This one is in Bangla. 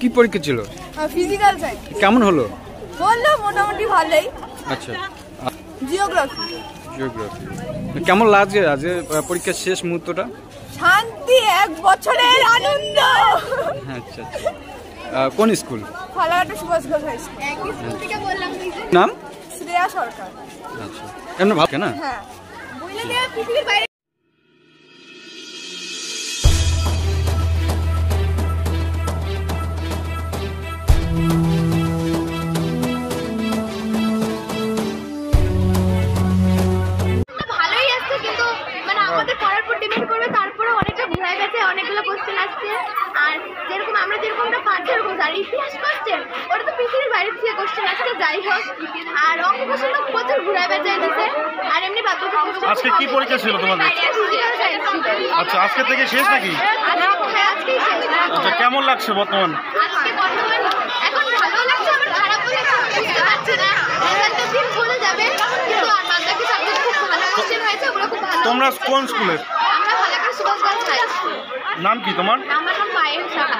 কি পরীক্ষা ছিল? Physical science. কেমন হলো? বললো মোটামুটি ভালোই। আচ্ছা, জিওগ্রাফি। কেমন লাগছে আজ পরীক্ষার শেষ মুহূর্তটা? শান্তি, এক বছরের আনন্দ। আচ্ছা, কোন school? Falakata Subhash Ghosh high school. একই স্কুল থেকে বললাম। নাম? শ্রেয়া সরকার। আচ্ছা, এমনি ভালো না? হ্যাঁ, বইলে দেয়া পৃথিবীর বাইরে। ভালোই আসছে, কিন্তু মানে আমাদের পড়ার উপর ডিপেন্ড করবে। তারপরে অনেকটা ঘুরে গেছে, অনেকগুলো কোশ্চেন আসছে। আর যেরকম আমরা যেরকমটা পাচ্ছি এরকম, আর ইতিহাস কোশ্চেন ওটা তো পৃথিবীর বাইরে থেকে কোশ্চেন আসছে, যাই হোক। আর অঙ্ক কোশ্চেন তো প্রচুর ঘুরে বেঁচে দিচ্ছে। আর এমনি বাদ বাকি কোশ্চেন। আজকে কি পরীক্ষা ছিল তোমাদের? আচ্ছা, আজকে থেকে শেষ নাকি? আজকেই শেষ। আচ্ছা, কেমন লাগছে বর্তমান? আজকে বর্তমান এখন ভালো লাগছে, আবার খারাপ লাগছে, বুঝতে পারছি না। রেজাল্টটা দিন বলে যাবে, কিন্তু আর বাদ বাকি সাবজেক্ট খুব ভালো কোশ্চেন হয়েছে, ওগুলো খুব ভালো। তোমরা কোন স্কুলের? আমরা ফালাকাটা সুভাষ ঘোষ হাই স্কুল। নাম কি তোমার? আমার নাম পায়েল সাহা।